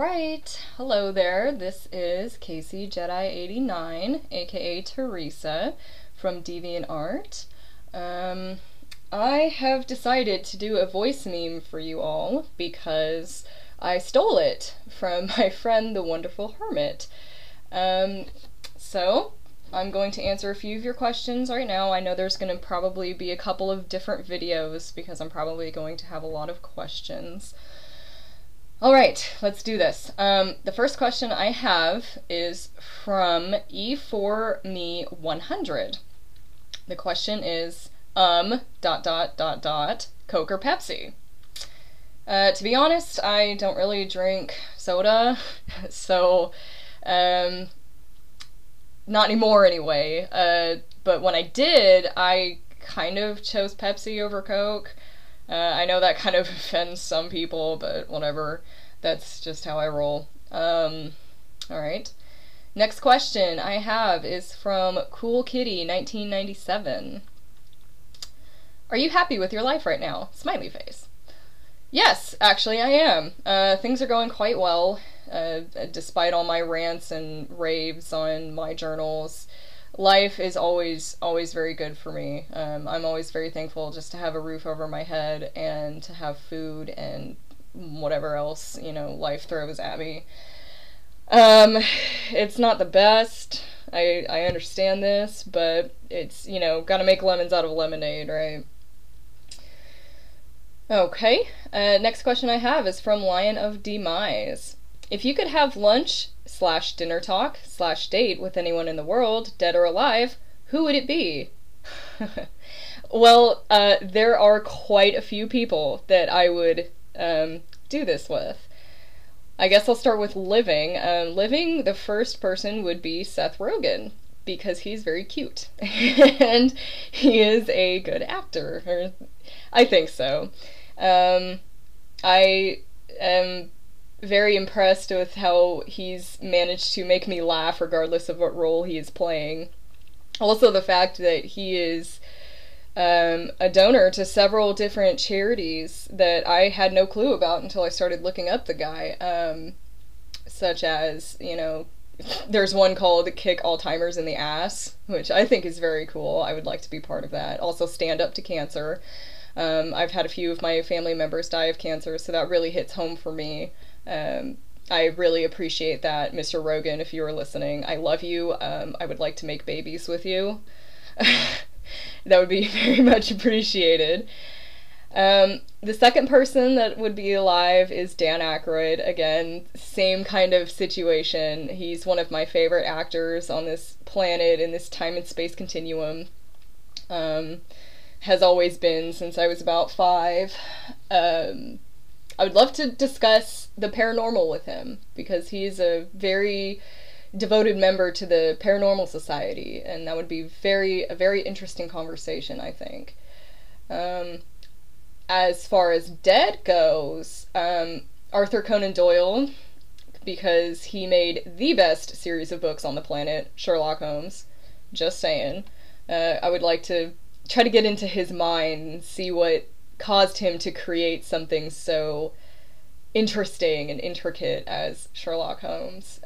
Alright, hello there. This is Casey Jedi89, aka Teresa, from DeviantArt. I have decided to do a voice meme for you all because I stole it from my friend the Wonderful Hermit. So I'm going to answer a few of your questions right now. I know there's going to probably be a couple of different videos because I'm probably going to have a lot of questions. Alright, let's do this. The first question I have is from E4Me100. The question is, Coke or Pepsi? To be honest, I don't really drink soda, so, not anymore anyway. But when I did, I kind of chose Pepsi over Coke. I know that kind of offends some people, but whatever. That's just how I roll. Alright. Next question I have is from Cool Kitty 1997. Are you happy with your life right now? Smiley face. Yes, actually I am. Things are going quite well, despite all my rants and raves on my journals. Life is always very good for me. I'm always very thankful just to have a roof over my head and to have food and whatever else, you know, life throws at me. It's not the best. I understand this, but it's, you know, gotta make lemons out of lemonade, right? Okay, next question I have is from Lion of Demise. If you could have lunch / dinner talk / date with anyone in the world, dead or alive, who would it be? Well, there are quite a few people that I would do this with. I guess I'll start with living. Living, the first person would be Seth Rogen, because he's very cute. And he is a good actor. Or, I think so. I am very impressed with how he's managed to make me laugh regardless of what role he is playing. Also the fact that he is a donor to several different charities that I had no clue about until I started looking up the guy, such as, you know, there's one called Kick Alzheimer's in the Ass, which I think is very cool. I would like to be part of that. Also Stand Up to Cancer. I've had a few of my family members die of cancer, so that really hits home for me. I really appreciate that, Mr. Rogan, if you are listening. I love you. I would like to make babies with you. That would be very much appreciated. The second person that would be alive is Dan Aykroyd. Again, same kind of situation. He's one of my favorite actors on this planet in this time and space continuum. Has always been since I was about 5. I would love to discuss the paranormal with him, because he's a very devoted member to the Paranormal Society, and that would be a very interesting conversation, I think. As far as dead goes, Arthur Conan Doyle, because he made the best series of books on the planet, Sherlock Holmes. Just saying. I would like to try to get into his mind and see what caused him to create something so interesting and intricate as Sherlock Holmes.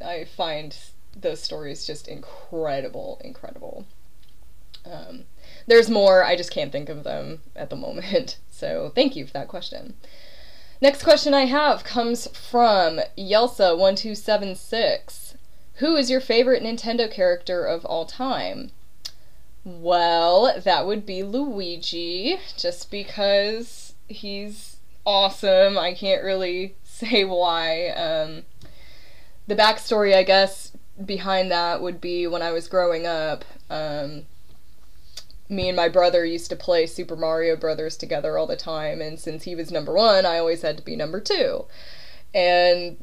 I find those stories just incredible. There's more, I just can't think of them at the moment, so thank you for that question. Next question I have comes from Yelsa1276. Who is your favorite Nintendo character of all time? Well, that would be Luigi, just because he's awesome. I can't really say why. The backstory, I guess, behind that would be when I was growing up, me and my brother used to play Super Mario Brothers together all the time, and since he was number 1, I always had to be number 2. And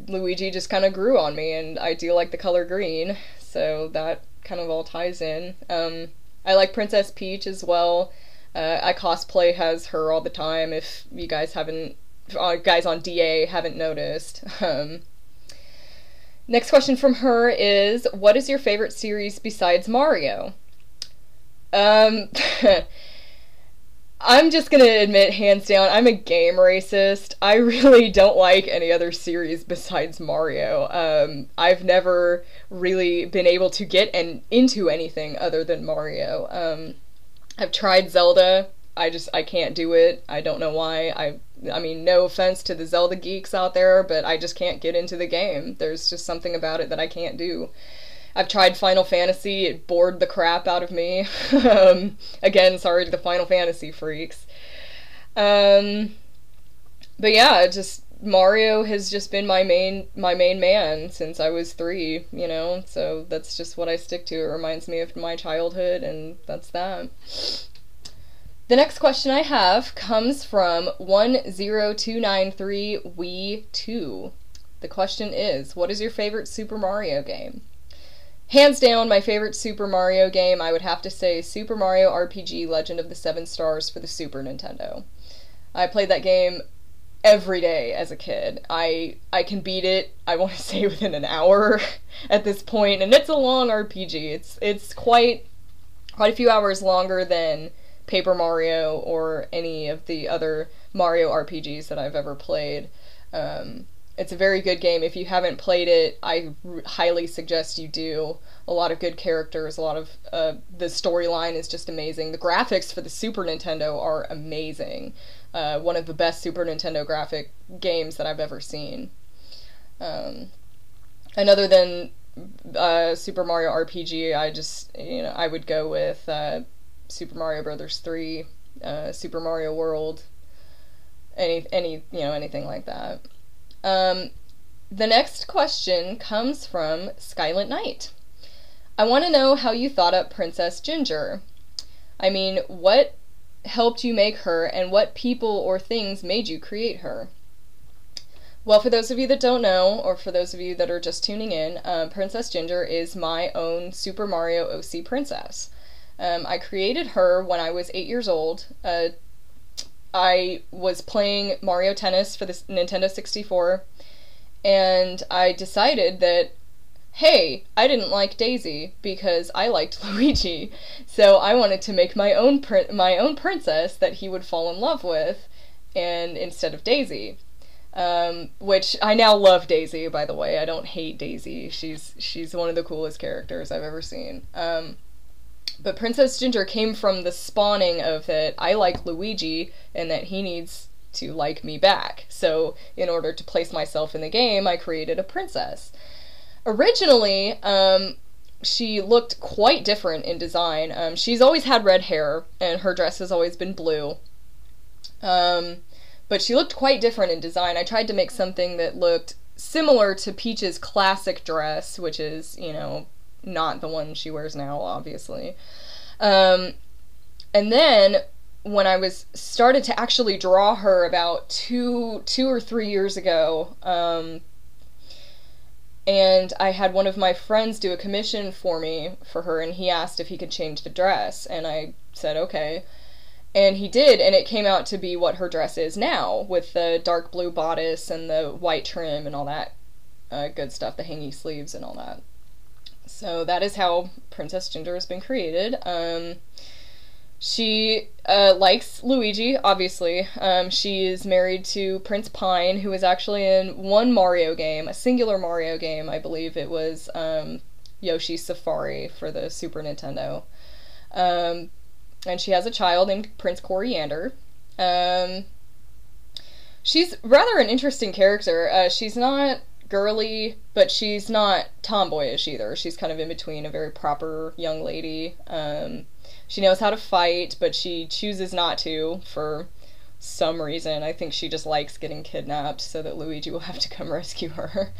Luigi just kind of grew on me, and I do like the color green, so that kind of all ties in. I like Princess Peach as well. I cosplay as her all the time, if you guys guys on DA haven't noticed. Next question from her is, what is your favorite series besides Mario? I'm just gonna admit, hands down, I'm a game racist. I really don't like any other series besides Mario. I've never really been able to get into anything other than Mario. I've tried Zelda. I can't do it. I don't know why. I mean, no offense to the Zelda geeks out there, but I just can't get into the game. There's just something about it that I can't do. I've tried Final Fantasy, it bored the crap out of me. Again, sorry to the Final Fantasy freaks. Um, but yeah, just Mario has just been my main man since I was 3, you know, so that's just what I stick to. It reminds me of my childhood, and that's that. The next question I have comes from 10293 Wii 2. The question is, what is your favorite Super Mario game? Hands down, my favorite Super Mario game, I would have to say Super Mario RPG Legend of the Seven Stars for the Super Nintendo. I played that game every day as a kid. I can beat it, I want to say within an hour at this point, and it's a long RPG. It's quite a few hours longer than Paper Mario or any of the other Mario RPGs that I've ever played. It's a very good game. If you haven't played it, I highly suggest you do. A lot of good characters, a lot of the storyline is just amazing. The graphics for the Super Nintendo are amazing. One of the best Super Nintendo graphic games that I've ever seen. And other than Super Mario RPG, I would go with Super Mario Brothers 3, Super Mario World, anything like that. The next question comes from Skylent Knight. I want to know how you thought up Princess Ginger. I mean, what helped you make her, and what people or things made you create her? Well, for those of you that don't know, or for those of you that are just tuning in, Princess Ginger is my own Super Mario OC princess. I created her when I was 8 years old. I was playing Mario Tennis for the Nintendo 64, and I decided that, hey, I didn't like Daisy because I liked Luigi, so I wanted to make my own princess that he would fall in love with, and instead of Daisy. Which I now love Daisy, by the way. I don't hate Daisy. She's one of the coolest characters I've ever seen. But Princess Ginger came from the spawning of that I like Luigi and that he needs to like me back. So in order to place myself in the game, I created a princess. Originally, she looked quite different in design. She's always had red hair, and her dress has always been blue. But she looked quite different in design. I tried to make something that looked similar to Peach's classic dress, which is, not the one she wears now, obviously. And then when I started to actually draw her about two or 3 years ago, and I had one of my friends do a commission for her, and he asked if he could change the dress, and I said okay. And he did, and it came out to be what her dress is now, with the dark blue bodice and the white trim and all that good stuff, the hangy sleeves and all that. So that is how Princess Ginger has been created. She likes Luigi, obviously. She is married to Prince Pine, who is actually in one Mario game, a singular Mario game. I believe it was Yoshi's Safari for the Super Nintendo. And she has a child named Prince Coriander. She's rather an interesting character. She's not girly, but she's not tomboyish either. She's kind of in between, a very proper young lady. She knows how to fight, but she chooses not to for some reason. I think she just likes getting kidnapped so that Luigi will have to come rescue her.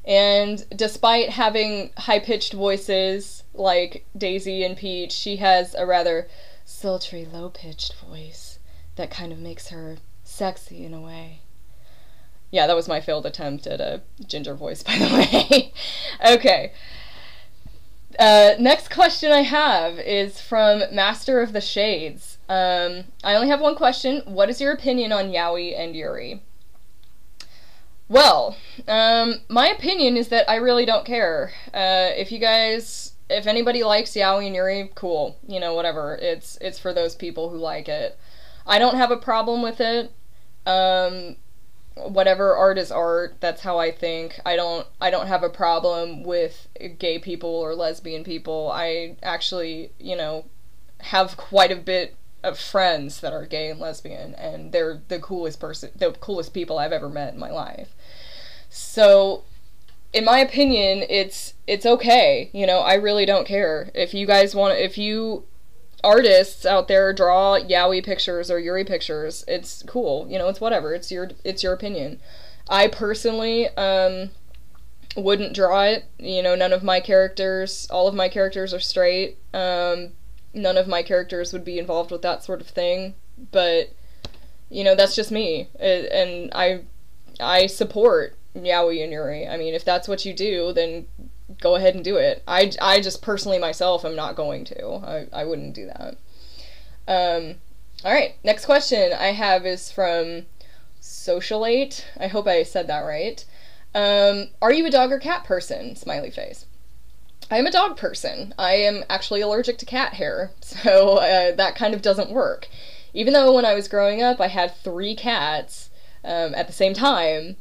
And despite having high-pitched voices like Daisy and Peach, she has a rather sultry, low-pitched voice that kind of makes her sexy in a way. Yeah, that was my failed attempt at a ginger voice, by the way. Okay. Next question I have is from Master of the Shades. I only have one question. What is your opinion on Yaoi and Yuri? Well, my opinion is that I really don't care. If you guys if anybody likes yaoi and yuri, cool. You know, whatever. It's for those people who like it. I don't have a problem with it. Whatever art is art. That's how I think. I don't have a problem with gay people or lesbian people. I actually, you know, have quite a bit of friends that are gay and lesbian, and they're the coolest people I've ever met in my life. So, in my opinion, it's okay. You know, I really don't care. If you artists out there draw yaoi pictures or yuri pictures, it's cool. You know, it's whatever. It's your opinion. I personally wouldn't draw it. You know, all of my characters are straight. None of my characters would be involved with that sort of thing. But you know, that's just me. And I support yaoi and yuri. I mean, if that's what you do, then go ahead and do it. I just personally myself am not going to. I wouldn't do that. Alright, next question I have is from Socialate. I hope I said that right. Are you a dog or cat person? Smiley face. I am a dog person. I am actually allergic to cat hair, so that kind of doesn't work. Even though when I was growing up I had 3 cats at the same time,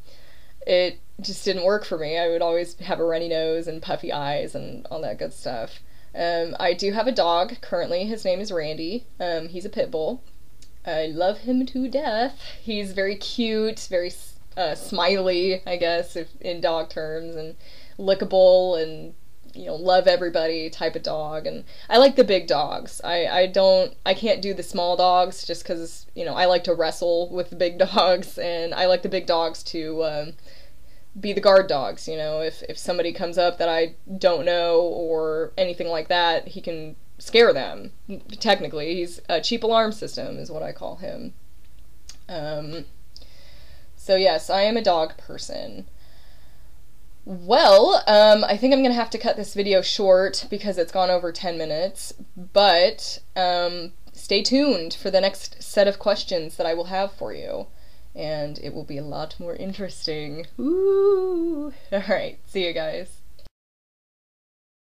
it just didn't work for me. I would always have a runny nose and puffy eyes and all that good stuff. I do have a dog currently. His name is Randy. He's a pit bull. I love him to death. He's very cute, very smiley, I guess, if in dog terms, and lickable, and you know, love everybody type of dog. And I like the big dogs. I can't do the small dogs just because, you know, I like to wrestle with the big dogs, and I like the big dogs to be the guard dogs. You know, if somebody comes up that I don't know or anything like that, he can scare them. Technically, he's a cheap alarm system is what I call him. So yes, I am a dog person. Well, I think I'm gonna have to cut this video short because it's gone over 10 minutes, but stay tuned for the next set of questions that I will have for you, and it will be a lot more interesting. Ooh! Alright, see you guys.